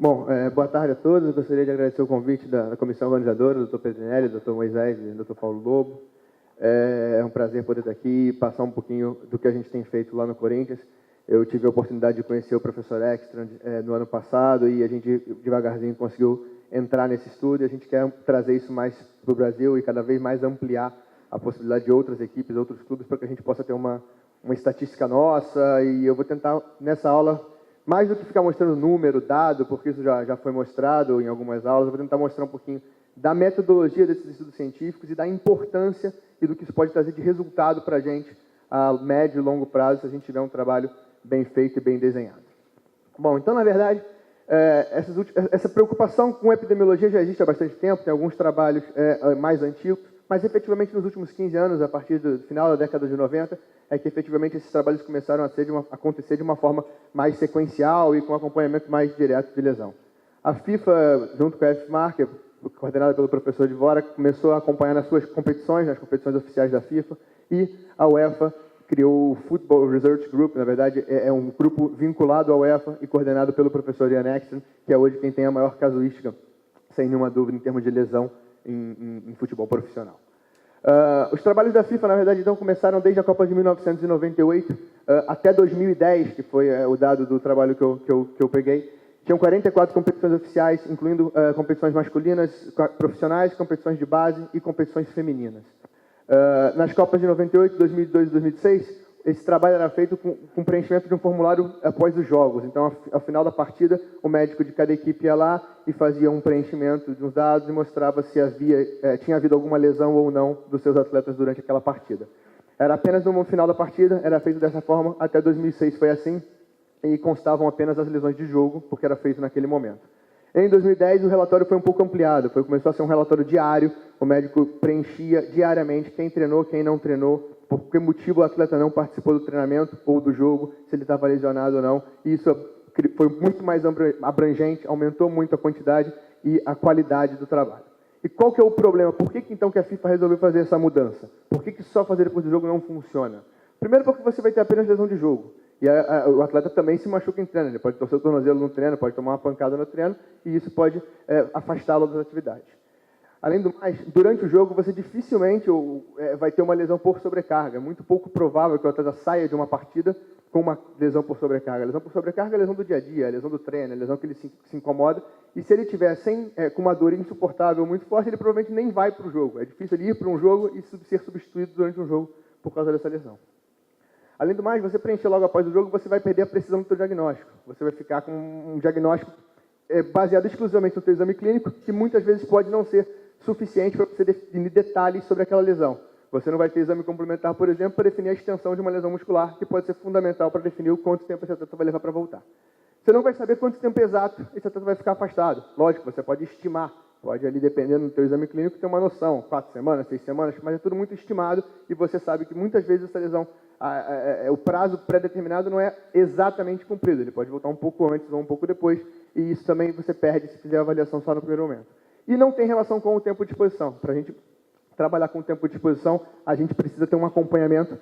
Bom, boa tarde a todos. Eu gostaria de agradecer o convite da comissão organizadora, do Dr. Pedrinelli, do Dr. Moisés e do Dr. Paulo Lobo. É um prazer poder estar aqui e passar um pouquinho do que a gente tem feito lá no Corinthians. Eu tive a oportunidade de conhecer o professor Ekstrand no ano passado e a gente devagarzinho conseguiu entrar nesse estudo. E a gente quer trazer isso mais para o Brasil e cada vez mais ampliar a possibilidade de outras equipes, outros clubes, para que a gente possa ter uma estatística nossa. E eu vou tentar, nessa aula, mais do que ficar mostrando número, dado, porque isso já foi mostrado em algumas aulas, eu vou tentar mostrar um pouquinho da metodologia desses estudos científicos e da importância e do que isso pode trazer de resultado para a gente a médio e longo prazo, se a gente tiver um trabalho bem feito e bem desenhado. Bom, então, na verdade, essa preocupação com epidemiologia já existe há bastante tempo, tem alguns trabalhos mais antigos, mas efetivamente nos últimos 15 anos, a partir do final da década de 90, é que efetivamente esses trabalhos começaram a acontecer de uma forma mais sequencial e com acompanhamento mais direto de lesão. A FIFA, junto com a FMARC, coordenada pelo professor Dvorak, começou a acompanhar nas suas competições, nas competições oficiais da FIFA, e a UEFA criou o Football Research Group, na verdade é um grupo vinculado à UEFA e coordenado pelo professor Ian Ekstrand, que é hoje quem tem a maior casuística, sem nenhuma dúvida, em termos de lesão em futebol profissional. Os trabalhos da FIFA, na verdade, então, começaram desde a Copa de 1998 até 2010, que foi o dado do trabalho que eu peguei. Tinham 44 competições oficiais, incluindo competições masculinas, profissionais, competições de base e competições femininas. Nas Copas de 98, 2002 e 2006, esse trabalho era feito com preenchimento de um formulário após os jogos. Então, ao final da partida, o médico de cada equipe ia lá e fazia um preenchimento de uns dados e mostrava se tinha havido alguma lesão ou não dos seus atletas durante aquela partida. Era apenas no final da partida, era feito dessa forma, até 2006 foi assim, e constavam apenas as lesões de jogo, porque era feito naquele momento. Em 2010, o relatório foi um pouco ampliado, começou a ser um relatório diário, o médico preenchia diariamente quem treinou, quem não treinou, por que motivo o atleta não participou do treinamento ou do jogo, se ele estava lesionado ou não. E isso foi muito mais abrangente, aumentou muito a quantidade e a qualidade do trabalho. E qual que é o problema? Por que então que a FIFA resolveu fazer essa mudança? Por que só fazer depois do jogo não funciona? Primeiro porque você vai ter apenas lesão de jogo. E o atleta também se machuca em treino. Ele pode torcer o tornozelo no treino, pode tomar uma pancada no treino, e isso pode afastá-lo das atividades. Além do mais, durante o jogo, você dificilmente vai ter uma lesão por sobrecarga. É muito pouco provável que o atleta saia de uma partida com uma lesão por sobrecarga. A lesão por sobrecarga é a lesão do dia a dia, a lesão do treino, a lesão que ele se incomoda. E se ele estiver com uma dor insuportável muito forte, ele provavelmente nem vai para o jogo. É difícil ele ir para um jogo e ser substituído durante um jogo por causa dessa lesão. Além do mais, você preencher logo após o jogo, você vai perder a precisão do seu diagnóstico. Você vai ficar com um diagnóstico baseado exclusivamente no seu exame clínico, que muitas vezes pode não ser suficiente para você definir detalhes sobre aquela lesão. Você não vai ter exame complementar, por exemplo, para definir a extensão de uma lesão muscular, que pode ser fundamental para definir o quanto tempo esse atleta vai levar para voltar. Você não vai saber quanto tempo exato esse atleta vai ficar afastado. Lógico, você pode estimar, pode ali, dependendo do seu exame clínico, ter uma noção, 4 semanas, 6 semanas, mas é tudo muito estimado e você sabe que muitas vezes essa lesão, o prazo pré-determinado não é exatamente cumprido. Ele pode voltar um pouco antes ou um pouco depois, e isso também você perde se fizer a avaliação só no primeiro momento. E não tem relação com o tempo de exposição. Para a gente trabalhar com o tempo de exposição, a gente precisa ter um acompanhamento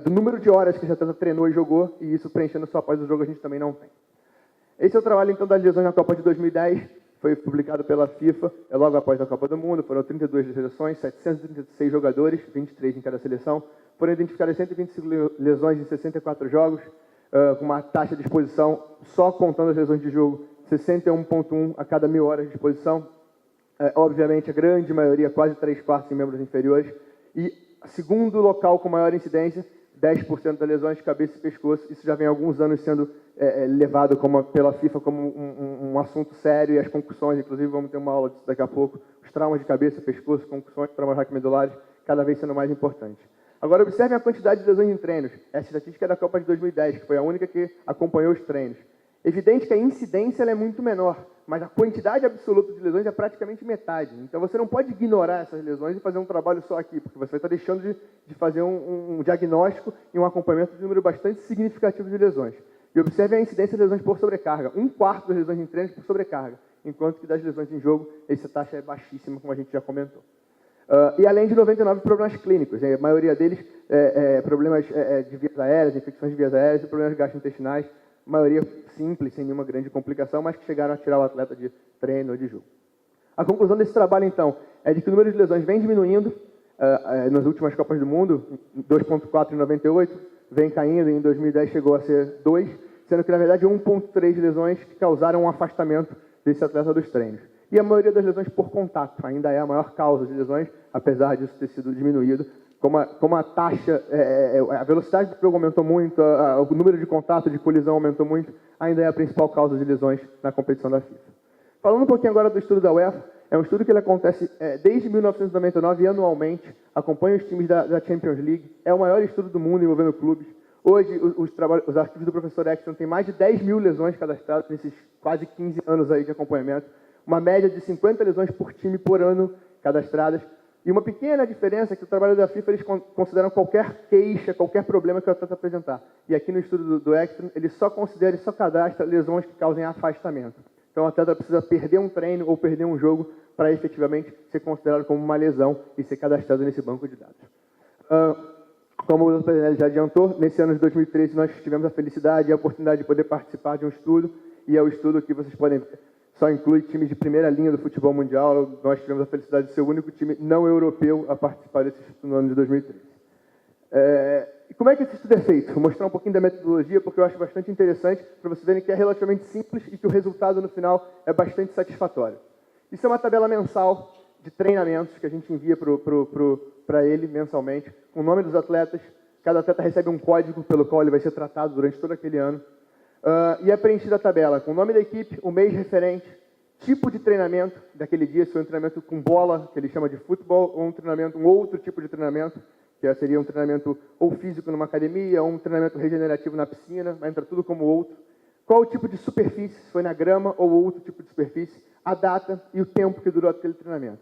do número de horas que esse atleta treinou e jogou, e isso preenchendo só após o jogo a gente também não tem. Esse é o trabalho, então, das lesões na Copa de 2010, foi publicado pela FIFA, logo após a Copa do Mundo, foram 32 seleções, 736 jogadores, 23 em cada seleção, foram identificadas 125 lesões em 64 jogos, com uma taxa de exposição, só contando as lesões de jogo, 61,1 a cada 1.000 horas de exposição. Obviamente, a grande maioria, quase 3/4 em membros inferiores. E segundo local com maior incidência, 10% das lesões de cabeça e pescoço. Isso já vem há alguns anos sendo levado pela FIFA como um assunto sério. E as concussões, inclusive, vamos ter uma aula disso daqui a pouco. Os traumas de cabeça, pescoço, concussões, traumas raquimedulares, cada vez sendo mais importantes. Agora, observem a quantidade de lesões em treinos. Essa estatística é da Copa de 2010, que foi a única que acompanhou os treinos. Evidente que a incidência é muito menor, mas a quantidade absoluta de lesões é praticamente metade. Então, você não pode ignorar essas lesões e fazer um trabalho só aqui, porque você vai estar deixando de fazer um diagnóstico e um acompanhamento de um número bastante significativo de lesões. E observe a incidência de lesões por sobrecarga. 1/4 das lesões em treinos por sobrecarga, enquanto que das lesões em jogo, essa taxa é baixíssima, como a gente já comentou. E além de 99 problemas clínicos, a maioria deles problemas de vias aéreas, infecções de vias aéreas e problemas gastrointestinais. a maioria simples, sem nenhuma grande complicação, mas que chegaram a tirar o atleta de treino ou de jogo. A conclusão desse trabalho, então, é de que o número de lesões vem diminuindo nas últimas Copas do Mundo, 2,4 em 98, vem caindo, em 2010 chegou a ser 2, sendo que, na verdade, 1,3 lesões que causaram um afastamento desse atleta dos treinos. E a maioria das lesões por contato ainda é a maior causa de lesões, apesar disso ter sido diminuído. Como a taxa, a velocidade do jogo aumentou muito, o número de contato, de colisão aumentou muito, ainda é a principal causa de lesões na competição da FIFA. Falando um pouquinho agora do estudo da UEFA, é um estudo que ele acontece desde 1999 e anualmente, acompanha os times da Champions League, é o maior estudo do mundo envolvendo clubes. Hoje, os arquivos do professor Ekstrom têm mais de 10 mil lesões cadastradas nesses quase 15 anos aí de acompanhamento, uma média de 50 lesões por time por ano cadastradas. E uma pequena diferença é que o trabalho da FIFA, eles consideram qualquer queixa, qualquer problema que o atleta apresentar. E aqui no estudo do Ekstrom, ele só considera e só cadastra lesões que causem afastamento. Então o atleta precisa perder um treino ou perder um jogo para efetivamente ser considerado como uma lesão e ser cadastrado nesse banco de dados. Como o Dr. já adiantou, nesse ano de 2013 nós tivemos a felicidade e a oportunidade de poder participar de um estudo, e é o estudo que vocês podem ver. Só inclui times de primeira linha do futebol mundial. Nós tivemos a felicidade de ser o único time não europeu a participar desse estudo no ano de 2013. E como é que esse estudo é feito? Vou mostrar um pouquinho da metodologia, porque eu acho bastante interessante, para vocês verem que é relativamente simples e que o resultado no final é bastante satisfatório. Isso é uma tabela mensal de treinamentos que a gente envia para ele mensalmente, com o nome dos atletas. Cada atleta recebe um código pelo qual ele vai ser tratado durante todo aquele ano. E é preenchida a tabela com o nome da equipe, o mês referente, tipo de treinamento daquele dia, se foi um treinamento com bola, que ele chama de futebol, ou um outro tipo de treinamento, que seria um treinamento ou físico numa academia, ou um treinamento regenerativo na piscina, mas entra tudo como outro. Qual o tipo de superfície, se foi na grama ou outro tipo de superfície, a data e o tempo que durou aquele treinamento.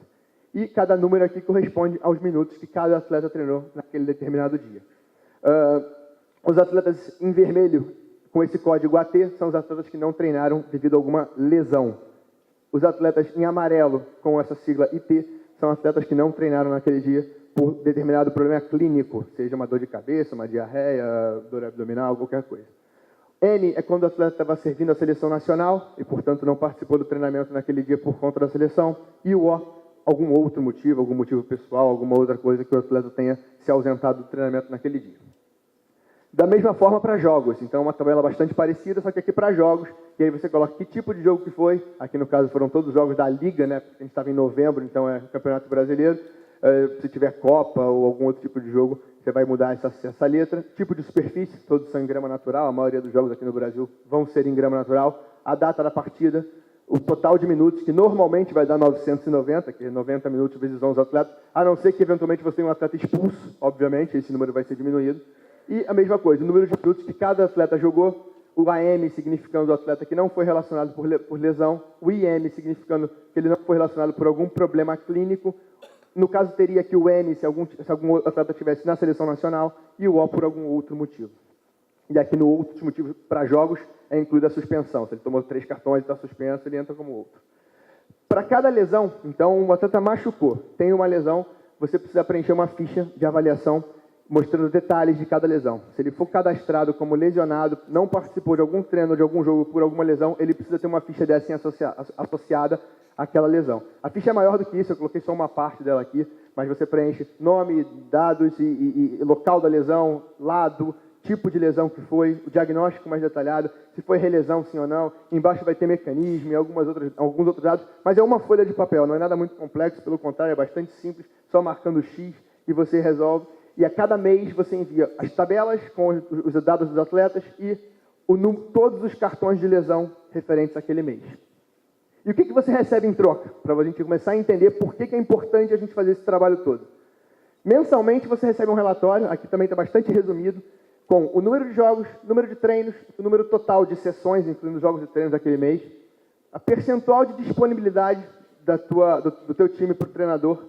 E cada número aqui corresponde aos minutos que cada atleta treinou naquele determinado dia. Os atletas em vermelho, com esse código AT, são os atletas que não treinaram devido a alguma lesão. Os atletas em amarelo, com essa sigla IT, são atletas que não treinaram naquele dia por determinado problema clínico, seja uma dor de cabeça, uma diarreia, dor abdominal, qualquer coisa. N é quando o atleta estava servindo a seleção nacional e, portanto, não participou do treinamento naquele dia por conta da seleção. E o O, algum outro motivo, algum motivo pessoal, alguma outra coisa que o atleta tenha se ausentado do treinamento naquele dia. Da mesma forma para jogos, então uma tabela bastante parecida, só que aqui para jogos, e aí você coloca que tipo de jogo que foi, aqui no caso foram todos os jogos da Liga, né? A gente estava em novembro, então é Campeonato Brasileiro. Se tiver Copa ou algum outro tipo de jogo, você vai mudar essa letra. Tipo de superfície, todos são em grama natural, a maioria dos jogos aqui no Brasil vão ser em grama natural. A data da partida, o total de minutos, que normalmente vai dar 990, que é 90 minutos vezes 11 atletas, a não ser que eventualmente você tenha um atleta expulso, obviamente, esse número vai ser diminuído. E a mesma coisa, o número de minutos que cada atleta jogou, o AM significando o atleta que não foi relacionado por lesão, o IM significando que ele não foi relacionado por algum problema clínico. No caso, teria aqui o N se algum atleta estivesse na seleção nacional e o O por algum outro motivo. E aqui no outro motivo para jogos é incluída a suspensão. Se ele tomou 3 cartões e está suspenso, ele entra como outro. Para cada lesão, então, um atleta machucou, tem uma lesão, você precisa preencher uma ficha de avaliação mostrando detalhes de cada lesão. Se ele for cadastrado como lesionado, não participou de algum treino ou de algum jogo por alguma lesão, ele precisa ter uma ficha dessa associada àquela lesão. A ficha é maior do que isso, eu coloquei só uma parte dela aqui, mas você preenche nome, dados e local da lesão, lado, tipo de lesão que foi, o diagnóstico mais detalhado, se foi relesão sim ou não, embaixo vai ter mecanismo e alguns outros dados, mas é uma folha de papel, não é nada muito complexo, pelo contrário, é bastante simples, só marcando o X e você resolve. E a cada mês você envia as tabelas com os dados dos atletas e todos os cartões de lesão referentes àquele mês. E o que você recebe em troca? Para a gente começar a entender por que é importante a gente fazer esse trabalho todo. Mensalmente você recebe um relatório, aqui também está bastante resumido, com o número de jogos, número de treinos, o número total de sessões, incluindo os jogos e treinos daquele mês, a percentual de disponibilidade do teu time para o treinador,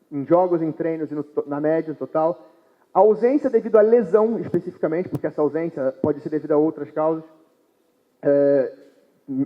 em jogos, em treinos e na média, no total, a ausência devido à lesão, especificamente, porque essa ausência pode ser devido a outras causas,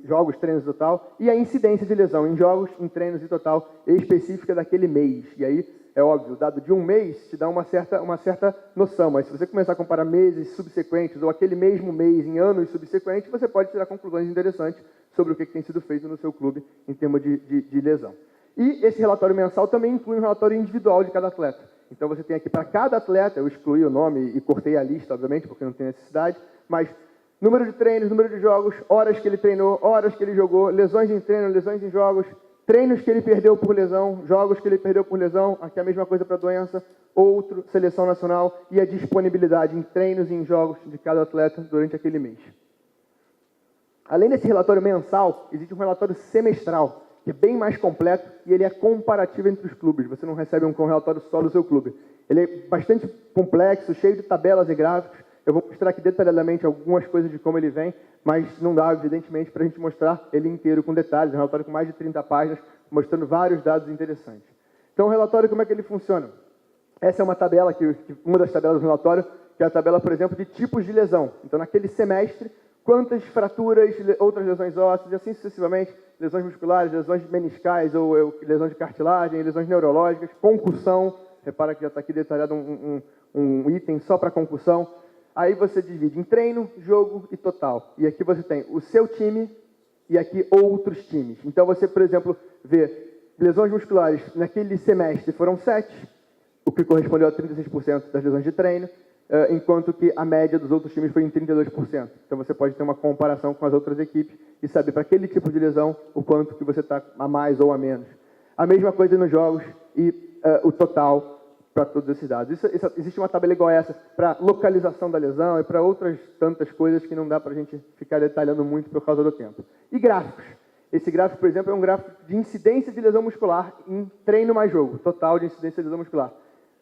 jogos, treinos e total, e a incidência de lesão em jogos, em treinos e total específica daquele mês. E aí, é óbvio, o dado de um mês te dá uma certa noção, mas se você começar a comparar meses subsequentes ou aquele mesmo mês em anos subsequentes, você pode tirar conclusões interessantes sobre o que tem sido feito no seu clube em termos de lesão. E esse relatório mensal também inclui um relatório individual de cada atleta. Então você tem aqui para cada atleta, eu excluí o nome e cortei a lista, obviamente, porque não tem necessidade, mas número de treinos, número de jogos, horas que ele treinou, horas que ele jogou, lesões em treino, lesões em jogos, treinos que ele perdeu por lesão, jogos que ele perdeu por lesão, aqui é a mesma coisa para doença, outro, seleção nacional e a disponibilidade em treinos e em jogos de cada atleta durante aquele mês. Além desse relatório mensal, existe um relatório semestral, que é bem mais completo e ele é comparativo entre os clubes. Você não recebe um relatório só do seu clube. Ele é bastante complexo, cheio de tabelas e gráficos. Eu vou mostrar aqui detalhadamente algumas coisas de como ele vem, mas não dá, evidentemente, para a gente mostrar ele inteiro com detalhes. É um relatório com mais de 30 páginas, mostrando vários dados interessantes. Então, o relatório, como é que ele funciona? Essa é uma tabela, uma das tabelas do relatório, que é a tabela, por exemplo, de tipos de lesão. Então, naquele semestre, quantas fraturas, outras lesões ósseas, e assim sucessivamente, lesões musculares, lesões meniscais, ou lesões de cartilagem, lesões neurológicas, concussão. Repara que já está aqui detalhado um item só para concussão. Aí você divide em treino, jogo e total. E aqui você tem o seu time e aqui outros times. Então você, por exemplo, vê lesões musculares naquele semestre foram 7, o que correspondeu a 36% das lesões de treino, enquanto que a média dos outros times foi em 32%. Então você pode ter uma comparação com as outras equipes e saber para aquele tipo de lesão o quanto que você está a mais ou a menos. A mesma coisa nos jogos e o total para todos esses dados. Existe uma tabela igual a essa para localização da lesão e para outras tantas coisas que não dá para a gente ficar detalhando muito por causa do tempo. E gráficos. Esse gráfico, por exemplo, é um gráfico de incidência de lesão muscular em treino mais jogo, total de incidência de lesão muscular.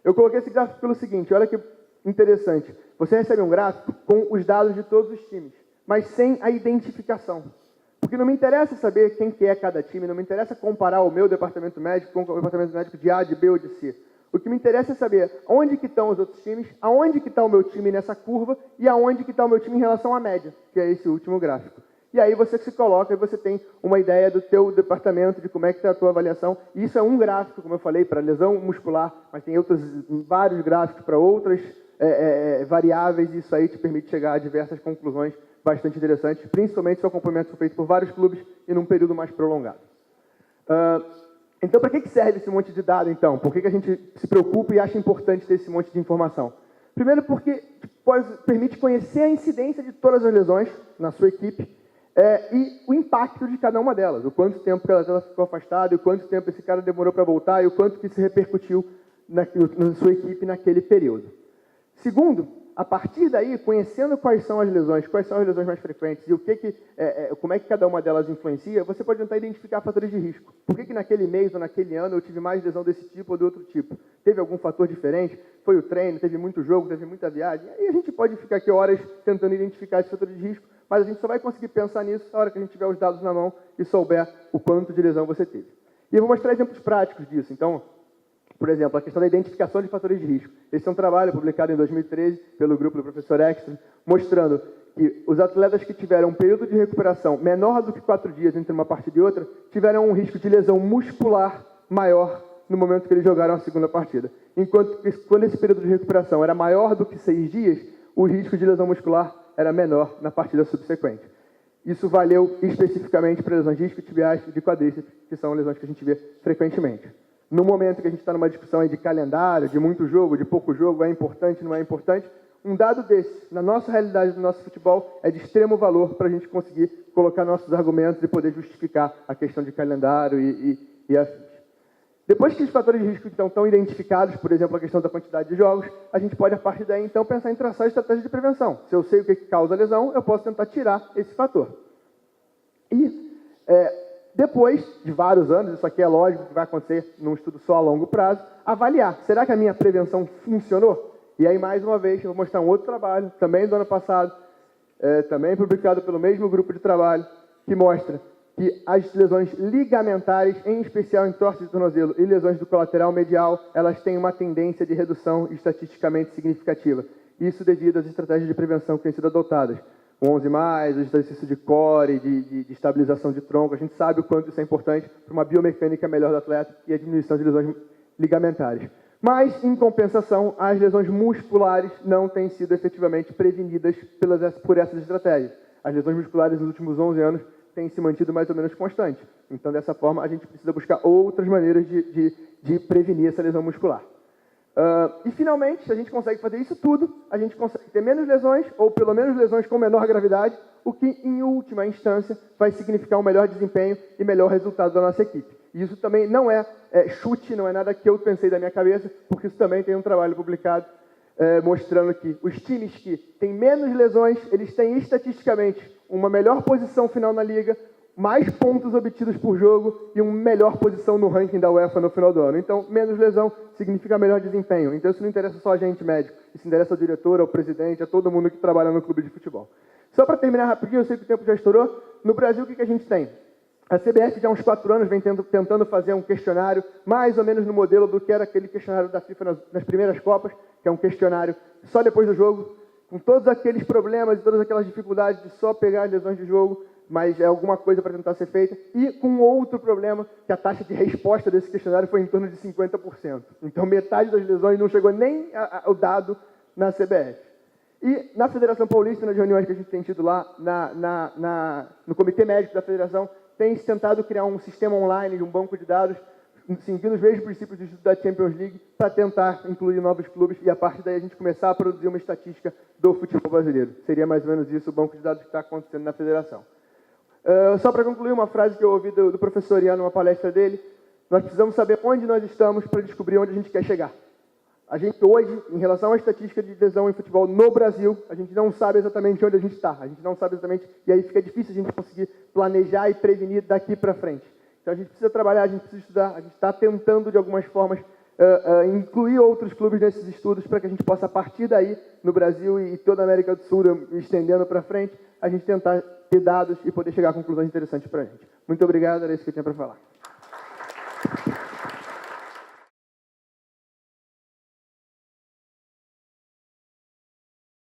Eu coloquei esse gráfico pelo seguinte, olha que interessante. Você recebe um gráfico com os dados de todos os times, mas sem a identificação. Porque não me interessa saber quem que é cada time, não me interessa comparar o meu departamento médico com o departamento médico de A, de B ou de C. O que me interessa é saber onde que estão os outros times, aonde que está o meu time nessa curva e aonde que está o meu time em relação à média, que é esse último gráfico. E aí você se coloca e você tem uma ideia do teu departamento, de como é que está a tua avaliação. E isso é um gráfico, como eu falei, para lesão muscular, mas tem vários gráficos para outras variáveis, e isso aí te permite chegar a diversas conclusões bastante interessantes, principalmente se o acompanhamento for feito por vários clubes e num período mais prolongado. Então, para que serve esse monte de dado, então? Por que a gente se preocupa e acha importante ter esse monte de informação? Primeiro, porque permite conhecer a incidência de todas as lesões na sua equipe e o impacto de cada uma delas. O quanto tempo cada atleta ficou afastado, e o quanto tempo esse cara demorou para voltar, e o quanto que se repercutiu na sua equipe naquele período. Segundo, a partir daí, conhecendo quais são as lesões mais frequentes e como é que cada uma delas influencia, você pode tentar identificar fatores de risco. Por que naquele mês ou naquele ano eu tive mais lesão desse tipo ou de outro tipo? Teve algum fator diferente? Foi o treino? Teve muito jogo? Teve muita viagem? Aí a gente pode ficar aqui horas tentando identificar esses fatores de risco, mas a gente só vai conseguir pensar nisso na hora que a gente tiver os dados na mão e souber o quanto de lesão você teve. E eu vou mostrar exemplos práticos disso. Então, por exemplo, a questão da identificação de fatores de risco. Esse é um trabalho publicado em 2013 pelo grupo do professor Extra, mostrando que os atletas que tiveram um período de recuperação menor do que 4 dias entre uma partida e outra, tiveram um risco de lesão muscular maior no momento que eles jogaram a segunda partida. Enquanto que, quando esse período de recuperação era maior do que 6 dias, o risco de lesão muscular era menor na partida subsequente. Isso valeu especificamente para lesões de isquiotibiais e de quadríceps, que são lesões que a gente vê frequentemente. No momento que a gente está numa discussão aí de calendário, de muito jogo, de pouco jogo, é importante, não é importante, um dado desse, na nossa realidade do nosso futebol, é de extremo valor para a gente conseguir colocar nossos argumentos e poder justificar a questão de calendário e afins. Depois que os fatores de risco então, estão identificados, por exemplo, a questão da quantidade de jogos, a gente pode, a partir daí, então, pensar em traçar estratégias de prevenção. Se eu sei o que causa a lesão, eu posso tentar tirar esse fator. E depois de vários anos, isso aqui é lógico que vai acontecer num estudo só a longo prazo, avaliar, será que a minha prevenção funcionou? E aí, mais uma vez, eu vou mostrar um outro trabalho, também do ano passado, também publicado pelo mesmo grupo de trabalho, que mostra que as lesões ligamentares, em especial em torce de tornozelo e lesões do colateral medial, elas têm uma tendência de redução estatisticamente significativa. Isso devido às estratégias de prevenção que têm sido adotadas. O 11+, o exercício de core, de estabilização de tronco, a gente sabe o quanto isso é importante para uma biomecânica melhor do atleta e a diminuição de lesões ligamentares. Mas, em compensação, as lesões musculares não têm sido efetivamente prevenidas por essas estratégias. As lesões musculares nos últimos 11 anos têm se mantido mais ou menos constantes. Então, dessa forma, a gente precisa buscar outras maneiras de prevenir essa lesão muscular. E, finalmente, se a gente consegue fazer isso tudo, a gente consegue ter menos lesões, ou pelo menos lesões com menor gravidade, o que, em última instância, vai significar um melhor desempenho e melhor resultado da nossa equipe. E isso também não é chute, não é nada que eu pensei da minha cabeça, porque isso também tem um trabalho publicado mostrando que os times que têm menos lesões, eles têm estatisticamente uma melhor posição final na liga, mais pontos obtidos por jogo e uma melhor posição no ranking da UEFA no final do ano. Então, menos lesão significa melhor desempenho. Então, isso não interessa só a gente médico, isso interessa ao diretor, ao presidente, a todo mundo que trabalha no clube de futebol. Só para terminar rapidinho, eu sei que o tempo já estourou, no Brasil o que a gente tem? A CBF já há uns 4 anos vem tentando fazer um questionário, mais ou menos no modelo do que era aquele questionário da FIFA nas primeiras Copas, que é um questionário só depois do jogo, com todos aqueles problemas e todas aquelas dificuldades de só pegar as lesões de jogo, mas é alguma coisa para tentar ser feita, e com outro problema, que a taxa de resposta desse questionário foi em torno de 50%. Então, metade das lesões não chegou nem ao dado na CBF. E na Federação Paulista, nas reuniões que a gente tem tido lá, no Comitê Médico da Federação, tem se tentado criar um sistema online, um banco de dados, seguindo os mesmos princípios de estudo da Champions League, para tentar incluir novos clubes e, a partir daí, a gente começar a produzir uma estatística do futebol brasileiro. Seria mais ou menos isso o banco de dados que está acontecendo na Federação. Só para concluir, uma frase que eu ouvi do professor Ian numa palestra dele: nós precisamos saber onde nós estamos para descobrir onde a gente quer chegar. A gente hoje, em relação à estatística de lesão em futebol no Brasil, a gente não sabe exatamente onde a gente está. A gente não sabe exatamente, e aí fica difícil a gente conseguir planejar e prevenir daqui para frente. Então a gente precisa trabalhar, a gente precisa estudar, a gente está tentando de algumas formas incluir outros clubes nesses estudos para que a gente possa, a partir daí, no Brasil e toda a América do Sul, estendendo para frente, a gente tentar ter dados e poder chegar a conclusões interessantes para a gente. Muito obrigado, era isso que eu tinha para falar.